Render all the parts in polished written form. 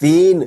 3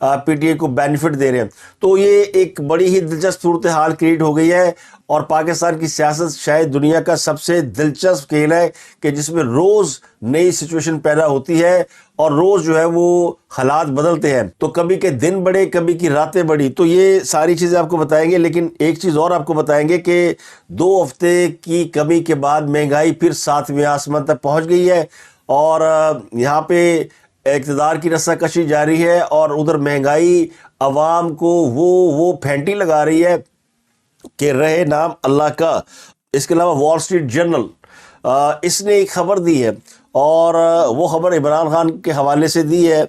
P T I کو benefit دے رہے ہیں. تو یہ ایک بڑی ہی دلچسپ صورتحال کریٹ ہو گئی ہے اور پاکستان کی سیاست شاید دنیا کا سب سے دلچسپ کھیل ہے کہ جس میں روز نئی سچویشن پیدا ہوتی ہے اور روز جو ہے وہ حالات بدلتے ہیں. تو کبھی کے دن بڑے، کبھی کی راتیں بڑی. تو یہ ساری چیزیں آپ کو بتائیں گے، لیکن ایک چیز اور آپ کو بتائیں گے کہ 2 ہفتے کی کمی کے بعد مہنگائی پھر 7ویں آسمان تک پہنچ گئی ہے اور یہاں پہ اقتدار کی رسہ کشی جاری ہے اور ادھر مہنگائی عوام کو وہ پھینٹی لگا رہی ہے کہ رہے نام اللہ کا. اس کے علاوہ وال اسٹریٹ جرنل اس نے ایک خبر دی ہے اور وہ خبر عمران خان کے حوالے سے دی ہے.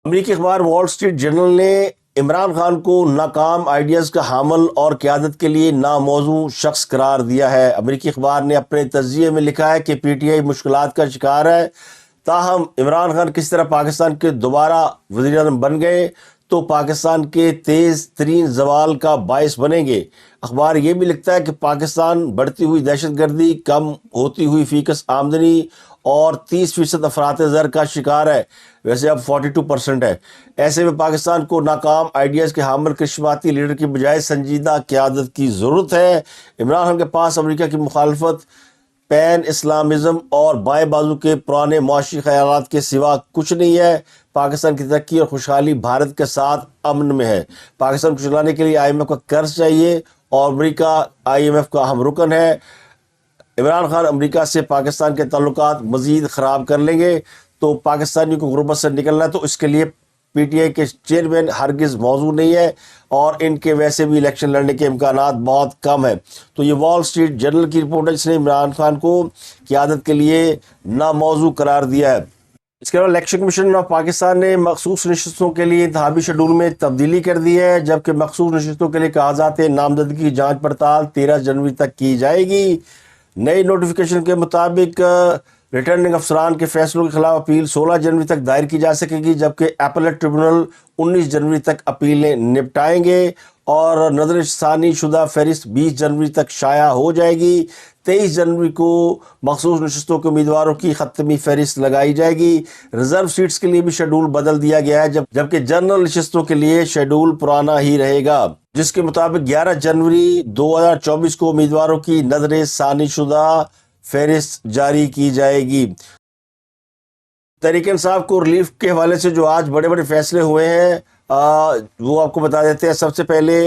امریکی اخبار وال اسٹریٹ جرنل نے عمران خان کو ناکام آئیڈیاز کا حامل اور قیادت کے لیے ناموزوں شخص قرار دیا ہے. امریکی اخبار نے اپنے تجزیے میں لکھا ہے کہ پی ٹی آئی مشکلات کا شکار ہے، تاہم عمران خان کس طرح پاکستان کے دوبارہ وزیر اعظم بن گئے تو پاکستان کے تیز ترین زوال کا باعث بنیں گے. اخبار یہ بھی لکھتا ہے کہ پاکستان بڑھتی ہوئی دہشت گردی، کم ہوتی ہوئی فیکس آمدنی اور 30% افراط زر کا شکار ہے. ویسے اب 42% ہے. ایسے میں پاکستان کو ناکام آئیڈیاز کے حامل کرشماتی لیڈر کی بجائے سنجیدہ قیادت کی ضرورت ہے. عمران خان کے پاس امریکہ کی مخالفت، پین اسلامزم اور بائیں بازو کے پرانے معاشی خیالات کے سوا کچھ نہیں ہے. پاکستان کی ترقی اور خوشحالی بھارت کے ساتھ امن میں ہے. پاکستان کو چلانے کے لیے آئی ایم ایف کا قرض چاہیے اور امریکہ آئی ایم ایف کا اہم رکن ہے. عمران خان امریکہ سے پاکستان کے تعلقات مزید خراب کر لیں گے تو پاکستانیوں کو غربت سے نکلنا ہے، تو اس کے لیے پی ٹی آئی کے چیئرمین ہرگز موضوع نہیں ہے اور ان کے ویسے بھی الیکشن لڑنے کے امکانات بہت کم ہیں. تو یہ وال اسٹریٹ جرنل کی رپورٹ ہے جس نے عمران خان کو قیادت کے لیے ناموزوں قرار دیا ہے. اس کے علاوہ الیکشن کمیشن آف پاکستان نے مخصوص نشستوں کے لیے انتخابی شیڈول میں تبدیلی کر دی ہے، جبکہ مخصوص نشستوں کے لیے کاغذات نامزدگی کی جانچ پڑتال 13 جنوری تک کی جائے گی. نئی نوٹیفیکیشن کے مطابق ریٹرننگ افسران کے فیصلوں کے خلاف اپیل 16 جنوری تک دائر کی جا سکے گی، جبکہ اپیلیٹ ٹریبونل 19 جنوری تک اپیلیں نپٹائیں گے اور نظر ثانی شدہ فہرست 20 جنوری تک شائع ہو جائے گی. 23 جنوری کو مخصوص نشستوں کے امیدواروں کی ختمی فہرست لگائی جائے گی. ریزرو سیٹس کے لیے بھی شیڈول بدل دیا گیا ہے، جبکہ جنرل نشستوں کے لیے شیڈول پرانا ہی رہے گا، جس کے مطابق 11 جنوری 2024 کو امیدواروں کی نظر ثانی شدہ فہرست جاری کی جائے گی. تحریک انصاف کو ریلیف کے حوالے سے جو آج بڑے بڑے فیصلے ہوئے ہیں وہ آپ کو بتا دیتے ہیں. سب سے پہلے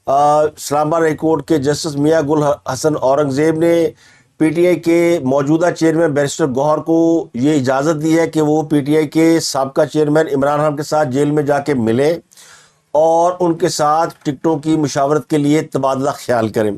اسلام آباد ہائی کورٹ کے جسٹس میاں گل حسن اورنگزیب نے پی ٹی آئی کے موجودہ چیئرمین بیرسٹر گوہر کو یہ اجازت دی ہے کہ وہ پی ٹی آئی کے سابقہ چیئرمین عمران خان کے ساتھ جیل میں جا کے ملے اور ان کے ساتھ ٹکٹوں کی مشاورت کے لیے تبادلہ خیال کریں.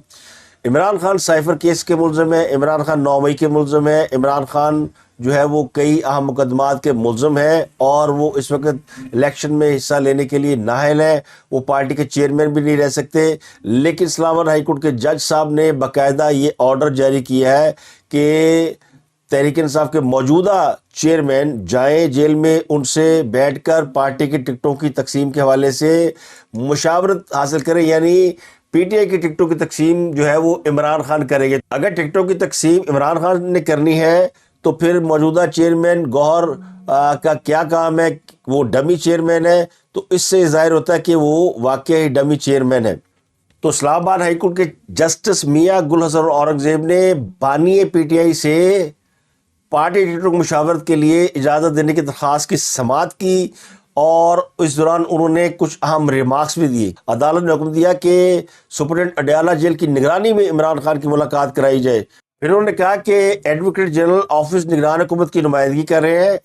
عمران خان سائفر کیس کے ملزم ہے، عمران خان 9 مئی کے ملزم ہے، عمران خان جو ہے وہ کئی اہم مقدمات کے ملزم ہے اور وہ اس وقت الیکشن میں حصہ لینے کے لیے نااہل ہے. وہ پارٹی کے چیئرمین بھی نہیں رہ سکتے. لیکن اسلام آباد ہائی کورٹ کے جج صاحب نے باقاعدہ یہ آرڈر جاری کیا ہے کہ تحریک انصاف کے موجودہ چیئرمین جائیں جیل میں، ان سے بیٹھ کر پارٹی کی ٹکٹوں کی تقسیم کے حوالے سے مشاورت حاصل کریں. یعنی پی ٹی آئی کی ٹکٹوں کی تقسیم جو ہے وہ عمران خان کریں گے. اگر ٹکٹوں کی تقسیم عمران خان نے کرنی ہے تو پھر موجودہ چیئرمین گوہر کا کیا کام ہے؟ وہ ڈمی چیئرمین ہے، تو اس سے ظاہر ہوتا ہے کہ وہ واقعی ڈمی چیئرمین ہے. تو اسلام آباد ہائی کورٹ کے جسٹس میاں گل حسن اورنگزیب نے بانی پی ٹی آئی سے پارٹی ٹکٹوں کی مشاورت کے لیے اجازت دینے کی درخواست کی سماعت کی اور اس دوران انہوں نے کچھ اہم ریمارکس بھی دیے. عدالت نے حکم دیا کہ سپرنٹینڈنٹ اڈیالہ جیل کی نگرانی میں عمران خان کی ملاقات کرائی جائے. پھر انہوں نے کہا کہ ایڈوکیٹ جنرل آفس نگران حکومت کی نمائندگی کر رہے ہیں.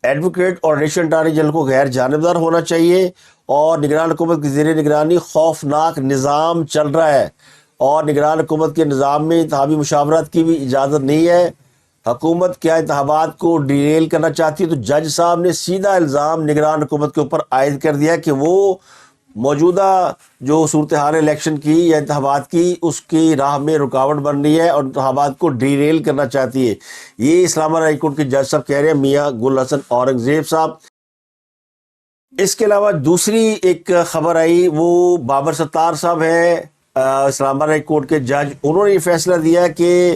ایڈوکیٹ اور ایڈیشنل اٹارنی جنرل کو غیر جانبدار ہونا چاہیے اور نگران حکومت کی زیر نگرانی خوفناک نظام چل رہا ہے اور نگران حکومت کے نظام میں انتخابی مشاورت کی بھی اجازت نہیں ہے. حکومت کیا انتخابات کو ڈیریل کرنا چاہتی ہے؟ تو جج صاحب نے سیدھا الزام نگران حکومت کے اوپر عائد کر دیا کہ وہ موجودہ جو صورتحال الیکشن کی یا انتخابات کی اس کی راہ میں رکاوٹ بن رہی ہے اور انتخابات کو ڈیریل کرنا چاہتی ہے. یہ اسلام آباد ہائی کورٹ کے جج صاحب کہہ رہے ہیں، میاں گل حسن اورنگزیب صاحب. اس کے علاوہ دوسری ایک خبر آئی، وہ بابر ستار صاحب ہیں اسلام آباد ہائی کورٹ کے جج. انہوں نے یہ فیصلہ دیا کہ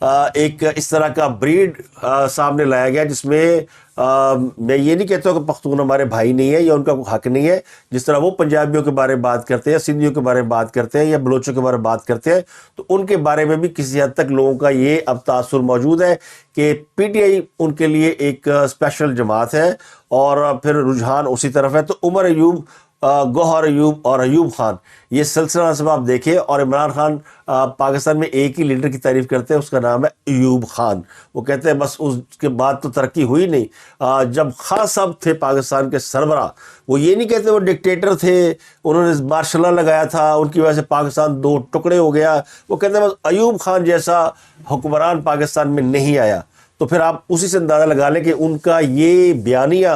ایک اس طرح کا بریڈ سامنے لایا گیا جس میں میں یہ نہیں کہتا ہوں کہ پختون ہمارے بھائی نہیں ہے یا ان کا کوئی حق نہیں ہے. جس طرح وہ پنجابیوں کے بارے میں بات کرتے ہیں, سندھیوں کے بارے میں بات کرتے ہیں یا بلوچوں کے بارے میں بات کرتے ہیں, تو ان کے بارے میں بھی کسی حد تک لوگوں کا یہ اب تاثر موجود ہے کہ پی ٹی آئی ان کے لیے ایک اسپیشل جماعت ہے اور پھر رجحان اسی طرف ہے. تو عمر ایوب, گوہر ایوب اور ایوب خان, یہ سلسلہ سب آپ دیکھیں. اور عمران خان پاکستان میں ایک ہی لیڈر کی تعریف کرتے ہیں, اس کا نام ہے ایوب خان. وہ کہتے ہیں بس اس کے بعد تو ترقی ہوئی نہیں. جب خان صاحب تھے پاکستان کے سربراہ, وہ یہ نہیں کہتے وہ ڈکٹیٹر تھے, انہوں نے مارشل لا لگایا تھا, ان کی وجہ سے پاکستان دو ٹکڑے ہو گیا. وہ کہتے ہیں بس ایوب خان جیسا حکمران پاکستان میں نہیں آیا. تو پھر آپ اسی سے اندازہ لگا لیں کہ ان کا یہ بیانیہ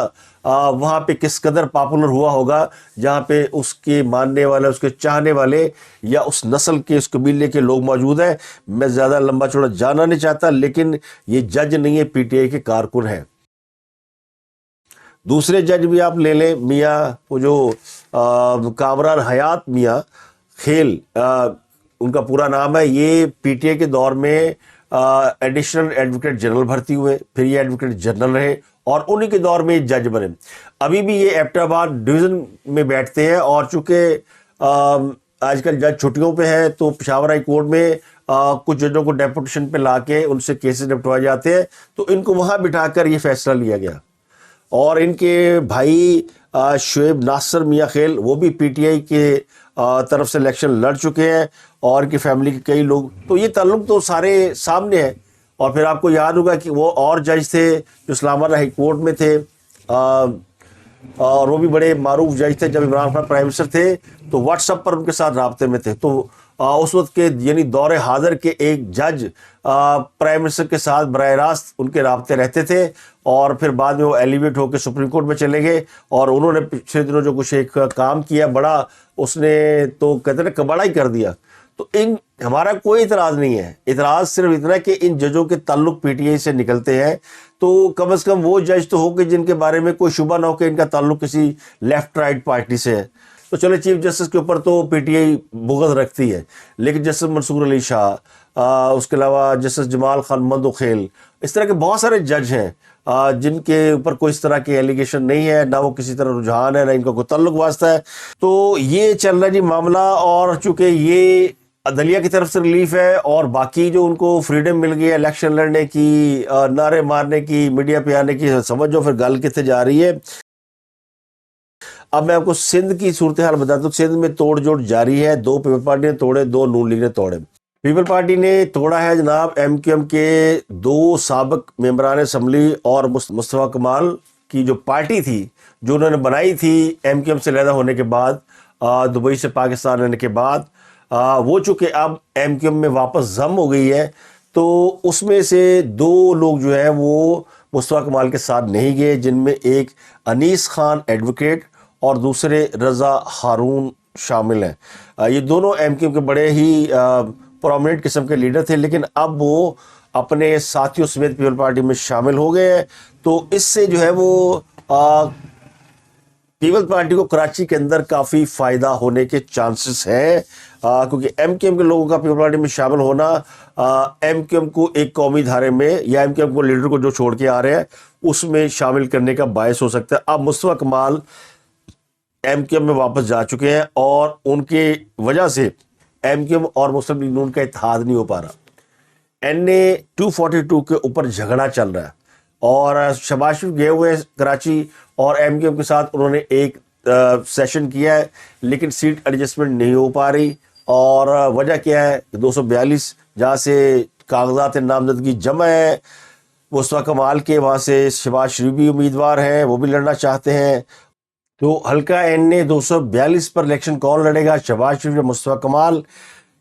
وہاں پہ کس قدر پاپولر ہوا ہوگا, جہاں پہ اس کے ماننے والے, اس کے چاہنے والے یا اس نسل کے, اس قبیلے کے لوگ موجود ہیں. میں زیادہ لمبا چوڑا جانا نہیں چاہتا, لیکن یہ جج نہیں ہے, پی ٹی آئی کے کارکن ہیں. دوسرے جج بھی آپ لے لیں, میاں وہ جو کامران حیات میاں خیل, ان کا پورا نام ہے. یہ پی ٹی آئی کے دور میں ایڈیشنل ایڈوکیٹ جنرل بھرتی ہوئے, پھر یہ ایڈوکیٹ جنرل رہے اور انہی کے دور میں جج بنے. ابھی بھی یہ ایبٹ آباد ڈویژن میں بیٹھتے ہیں, اور چونکہ آج کل جج چھٹیوں پہ ہے تو پشاور ہائی کورٹ میں کچھ ججوں کو ڈیپوٹیشن پہ لا کے ان سے کیسز نپٹوائے جاتے ہیں, تو ان کو وہاں بٹھا کر یہ فیصلہ لیا گیا. اور ان کے بھائی شعیب ناصر میاں خیل, وہ بھی پی ٹی آئی کے طرف سے الیکشن لڑ چکے ہیں, اور ان کی فیملی کے کئی لوگ. تو یہ تعلق تو سارے سامنے ہے. اور پھر آپ کو یاد ہوگا کہ وہ اور جج تھے جو اسلام آباد ہائی کورٹ میں تھے, اور وہ بھی بڑے معروف جج تھے. جب عمران خان پرائم منسٹر تھے تو واٹس ایپ پر ان کے ساتھ رابطے میں تھے. تو اس وقت کے یعنی دور حاضر کے ایک جج پرائم منسٹر کے ساتھ براہ راست ان کے رابطے رہتے تھے, اور پھر بعد میں وہ ایلیویٹ ہو کے سپریم کورٹ میں چلے گئے. اور انہوں نے پچھلے دنوں جو کچھ ایک کام کیا بڑا, اس نے تو کہتے ہیں کباڑا ہی کر دیا. تو ہمارا کوئی اعتراض نہیں ہے, اعتراض صرف اتنا کہ ان ججوں کے تعلق پی ٹی آئی سے نکلتے ہیں. تو کم از کم وہ جج تو ہو کہ جن کے بارے میں کوئی شبہ نہ ہو کہ ان کا تعلق کسی لیفٹ رائٹ پارٹی سے ہے. تو چلے چیف جسٹس کے اوپر تو پی ٹی آئی بغض رکھتی ہے, لیکن جسٹس منصور علی شاہ, اس کے علاوہ جسٹس جمال خان مندوخیل, اس طرح کے بہت سارے جج ہیں جن کے اوپر کوئی اس طرح کی ایلیگیشن نہیں ہے, نہ وہ کسی طرح رجحان ہے, نہ ان کا کوئی تعلق واسطہ ہے. تو یہ چل رہا ہے جی معاملہ. اور چونکہ یہ عدلیہ کی طرف سے ریلیف ہے, اور باقی جو ان کو فریڈم مل گئی ہے الیکشن لڑنے کی, نعرے مارنے کی, میڈیا پہ آنے کی, سمجھو پھر گل کتنے جا رہی ہے. اب میں آپ کو سندھ کی صورتحال بتاتا ہوں. سندھ میں توڑ جوڑ جاری ہے. 2 پیپل پارٹی نے توڑے, 2 نون لیگ نے توڑے. پیپل پارٹی نے توڑا ہے جناب ایم کیو ایم کے 2 سابق ممبران اسمبلی اور مصطفیٰ کمال کی جو پارٹی تھی, جو انہوں نے بنائی تھی ایم کیو ایم سے علیحدہ ہونے کے بعد, دبئی سے پاکستان آنے کے بعد. وہ چونکہ اب ایم کیو ایم میں واپس ضم ہو گئی ہے, تو اس میں سے 2 لوگ جو ہیں وہ مصطفیٰ کمال کے ساتھ نہیں گئے, جن میں ایک انیس خان ایڈوکیٹ اور دوسرے رضا ہارون شامل ہیں. یہ دونوں ایم کیو ایم کے بڑے ہی پرومیننٹ قسم کے لیڈر تھے, لیکن اب وہ اپنے ساتھیوں سمیت پیپل پارٹی میں شامل ہو گئے ہیں. تو اس سے جو ہے وہ پیپل پارٹی کو کراچی کے اندر کافی فائدہ ہونے کے چانسز ہیں, کیونکہ ایم کیو ایم کے لوگوں کا پیپل پارٹی میں شامل ہونا ایم کیو ایم کو ایک قومی دھارے میں, یا ایم کیو ایم کو لیڈر کو جو چھوڑ کے آ رہے ہیں اس میں شامل کرنے کا باعث ہو سکتا ہے. اب مصطفیٰ کمال ایم کیو ایم میں واپس جا چکے ہیں, اور ان کی وجہ سے ایم کیو ایم اور مسلم لیگ نون کا اتحاد نہیں ہو پا رہا. این اے 242 کے اوپر جھگڑا چل رہا ہے, اور شہباز شریف گئے ہوئے کراچی, اور ایم کیو ایم کے ساتھ انہوں نے ایک سیشن کیا ہے, لیکن سیٹ ایڈجسٹمنٹ نہیں ہو پا رہی. اور وجہ کیا ہے, 242 جہاں سے کاغذات نامزدگی جمع ہے مصطفیٰ کمال کے, وہاں سے شہباز شریف بھی امیدوار ہیں, وہ بھی لڑنا چاہتے ہیں. تو حلقہ این اے 242 پر الیکشن کون لڑے گا, شہباز شریف یا مصطفیٰ کمال,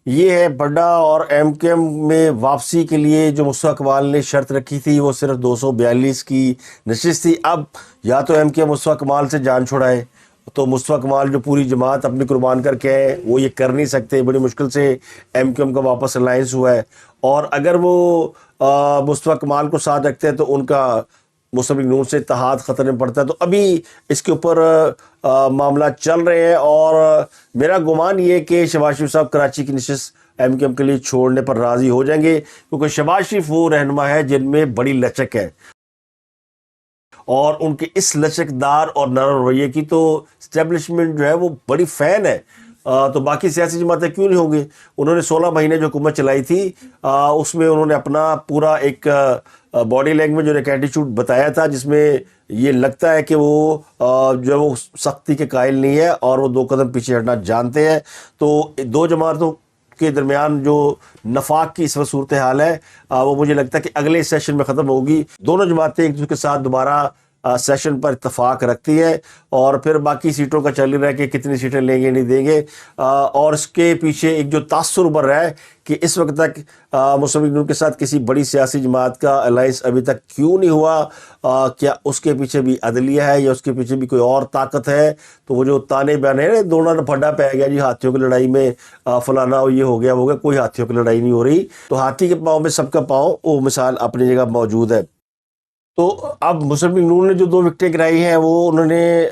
یہ ہے بڑا. اور ایم کیو ایم میں واپسی کے لیے جو مصطفیٰ کمال نے شرط رکھی تھی وہ صرف 242 کی نشست تھی. اب یا تو ایم کیو ایم مصطفیٰ کمال سے جان چھڑائے, تو مصطفیٰ کمال جو پوری جماعت اپنی قربان کر کے ہے وہ یہ کر نہیں سکتے, بڑی مشکل سے ایم کیو ایم کا واپس الائنس ہوا ہے. اور اگر وہ مصطفیٰ کمال کو ساتھ رکھتے ہیں تو ان کا مسلم لیگ نون سے اتحاد خطرے میں پڑتا ہے. تو ابھی اس کے اوپر معاملات چل رہے ہیں, اور میرا گمان یہ کہ شہباز شریف صاحب کراچی کی نشست MQM کے لیے چھوڑنے پر راضی ہو جائیں گے، کیونکہ شہباز شریف وہ رہنما ہے جن میں بڑی لچک ہے، اور ان کے اس لچکدار اور نرم رویے کی تو اسٹیبلشمنٹ جو ہے وہ بڑی فین ہے۔ تو باقی سیاسی جماعتیں کیوں نہیں ہوں گی؟ انہوں نے 16 مہینے جو حکومت چلائی تھی اس میں انہوں نے اپنا پورا ایک باڈی لینگویج اور ایک ایٹیچیوڈ بتایا تھا، جس میں یہ لگتا ہے کہ وہ جو ہے وہ سختی کے قائل نہیں ہے اور وہ 2 قدم پیچھے ہٹنا جانتے ہیں۔ تو 2 جماعتوں کے درمیان جو نفاق کی اس وقت صورتحال ہے وہ مجھے لگتا ہے کہ اگلے سیشن میں ختم ہوگی۔ دونوں جماعتیں ایک دوسرے کے ساتھ دوبارہ سیشن پر اتفاق رکھتی ہے، اور پھر باقی سیٹوں کا چل رہا ہے کہ کتنی سیٹیں لیں گے نہیں دیں گے۔ اور اس کے پیچھے ایک جو تاثر ابھر رہا ہے کہ اس وقت تک مسلم لیگ نون کے ساتھ کسی بڑی سیاسی جماعت کا الائنس ابھی تک کیوں نہیں ہوا؟ کیا اس کے پیچھے بھی عدلیہ ہے یا اس کے پیچھے بھی کوئی اور طاقت ہے؟ تو وہ جو تانے بانے ہیں، دونوں نے پھڈا پہ گیا جی ہاتھیوں کی لڑائی میں فلانا یہ ہو گیا وہ گیا، کوئی ہاتھیوں کی لڑائی نہیں ہو رہی۔ تو ہاتھی کے پاؤں میں سب کا پاؤں، وہ مثال اپنی جگہ موجود ہے۔ تو اب مسلم لیگ نون نے جو 2 وکٹیں گرائی ہیں وہ انہوں نے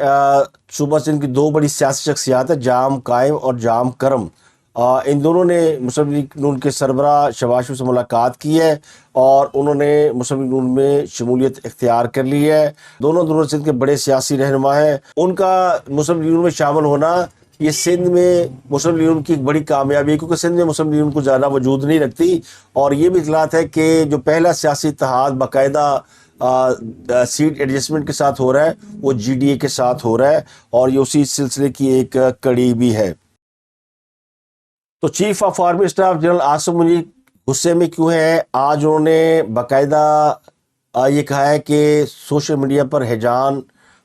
صوبہ سندھ کی 2 بڑی سیاسی شخصیات ہیں، جام قائم اور جام کرم، ان دونوں نے مسلم لیگ نون کے سربراہ شہباز شریف سے ملاقات کی ہے اور انہوں نے مسلم لیگ نون میں شمولیت اختیار کر لی ہے۔ دونوں سندھ کے بڑے سیاسی رہنما ہیں۔ ان کا مسلم لیگ نون میں شامل ہونا یہ سندھ میں مسلم لیگ نون کی ایک بڑی کامیابی ہے، کیونکہ سندھ میں مسلم لیگ نون کو زیادہ وجود نہیں رکھتی، اور یہ بھی اطلاعات ہے کہ جو پہلا سیاسی اتحاد باقاعدہ سیٹ ایڈجسٹمنٹ کے ساتھ ہو رہا ہے وہ GDA کے ساتھ ہو رہا ہے، اور یہ اسی سلسلے کی ایک کڑی بھی ہے۔ تو chief of army staff general Asim Munir غصے میں کیوں ہے؟ آج انہوں نے باقاعدہ یہ کہا ہے کہ سوشل میڈیا پر ہیجان،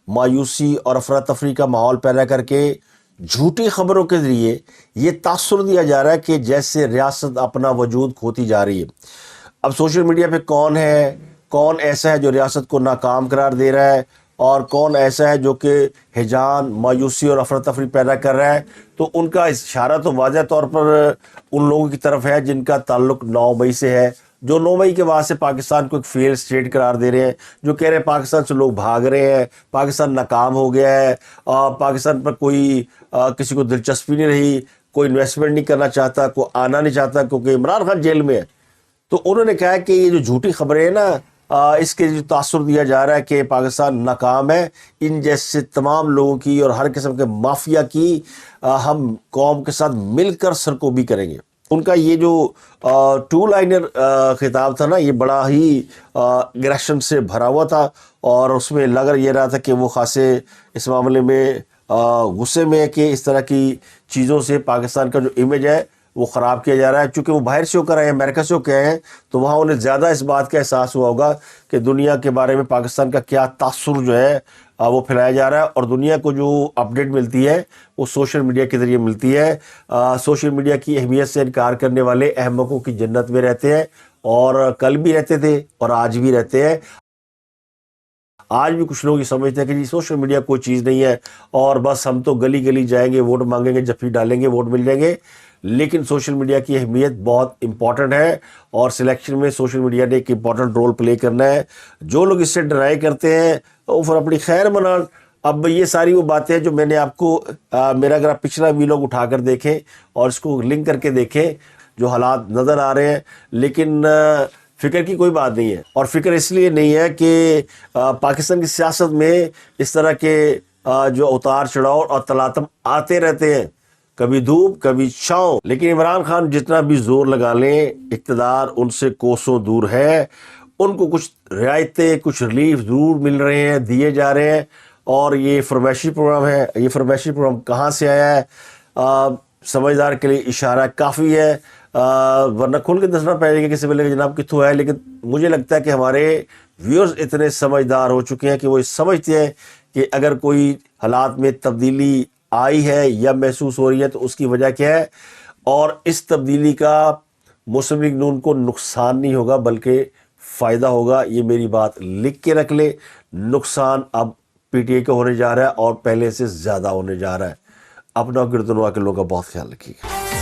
مایوسی اور افراتفری کا ماحول پیدا کر کے جھوٹی خبروں کے ذریعے یہ تاثر دیا جا رہا ہے کہ جیسے ریاست اپنا وجود کھوتی جا رہی ہے۔ اب سوشل میڈیا پہ کون ایسا ہے جو ریاست کو ناکام قرار دے رہا ہے، اور کون ایسا ہے جو کہ ہیجان، مایوسی اور افراتفری پیدا کر رہا ہے؟ تو ان کا اشارہ تو واضح طور پر ان لوگوں کی طرف ہے جن کا تعلق 9 مئی سے ہے، جو 9 مئی کے بعد سے پاکستان کو ایک فیل اسٹیٹ قرار دے رہے ہیں، جو کہہ رہے ہیں پاکستان سے لوگ بھاگ رہے ہیں، پاکستان ناکام ہو گیا ہے، پاکستان پر کوئی کسی کو دلچسپی نہیں رہی، کوئی انویسٹمنٹ نہیں کرنا چاہتا، کوئی آنا نہیں چاہتا کیونکہ عمران خان جیل میں ہے۔ تو انہوں نے کہا کہ یہ جو جھوٹی خبریں ہیں نا، اس کے جو تاثر دیا جا رہا ہے کہ پاکستان ناکام ہے، ان جیسے تمام لوگوں کی اور ہر قسم کے مافیا کی ہم قوم کے ساتھ مل کر سرکوبی کریں گے۔ ان کا یہ جو 2 لائنر خطاب تھا نا، یہ بڑا ہی اگریشن سے بھرا ہوا تھا، اور اس میں لگ یہ رہا تھا کہ وہ خاصے اس معاملے میں غصے میں ہے کہ اس طرح کی چیزوں سے پاکستان کا جو امیج ہے وہ خراب کیا جا رہا ہے۔ چونکہ وہ باہر سے ہو کر آئے ہیں، امریکہ سے ہو کے آئے ہیں، تو وہاں انہیں زیادہ اس بات کا احساس ہوا ہوگا کہ دنیا کے بارے میں پاکستان کا کیا تاثر جو ہے وہ پھیلایا جا رہا ہے، اور دنیا کو جو اپڈیٹ ملتی ہے وہ سوشل میڈیا کے ذریعے ملتی ہے۔ سوشل میڈیا کی اہمیت سے انکار کرنے والے احمقوں کی جنت میں رہتے ہیں، اور کل بھی رہتے تھے اور آج بھی رہتے ہیں۔ آج بھی کچھ لوگ یہ سمجھتے ہیں کہ جی سوشل میڈیا کوئی چیز نہیں ہے، اور بس ہم تو گلی گلی جائیں گے، ووٹ مانگیں گے، جفی ڈالیں گے، ووٹ مل جائیں گے۔ لیکن سوشل میڈیا کی اہمیت بہت امپورٹنٹ ہے، اور سلیکشن میں سوشل میڈیا نے ایک امپورٹنٹ رول پلے کرنا ہے۔ جو لوگ اس سے ڈرائی کرتے ہیں وہ پھر اپنی خیر منان۔ اب یہ ساری وہ باتیں جو میں نے آپ کو میرا اگر آپ پچھلا ویلاگ اٹھا کر دیکھیں اور اس کو لنک کر کے دیکھیں، جو حالات نظر آ رہے ہیں، لیکن فکر کی کوئی بات نہیں ہے، اور فکر اس لیے نہیں ہے کہ پاکستان کی سیاست میں اس طرح کے جو اتار چڑھاؤ اور تلاطم آتے رہتے ہیں، کبھی دھوپ کبھی چھاؤں، لیکن عمران خان جتنا بھی زور لگا لیں اقتدار ان سے کوسوں دور ہے۔ ان کو کچھ رعایتیں، کچھ ریلیف ضرور مل رہے ہیں، دیے جا رہے ہیں، اور یہ فرمائشی پروگرام ہے۔ یہ فرمائشی پروگرام کہاں سے آیا ہے؟ سمجھدار کے لیے اشارہ کافی ہے، ورنہ کھل کے دسنا پڑے گا کسی بلے جناب کتوں ہے۔ لیکن مجھے لگتا ہے کہ ہمارے ویورز اتنے سمجھدار ہو چکے ہیں کہ وہ سمجھتے ہیں کہ اگر کوئی حالات میں تبدیلی آئی ہے یا محسوس ہو رہی ہے تو اس کی وجہ کیا ہے، اور اس تبدیلی کا مسلم لیگ نون کو نقصان نہیں ہوگا بلکہ فائدہ ہوگا۔ یہ میری بات لکھ کے رکھ لے، نقصان اب PTI کا ہونے جا رہا ہے اور پہلے سے زیادہ ہونے جا رہا ہے۔ اپنا گردنوا کے لوگوں کا بہت خیال رکھیے گا۔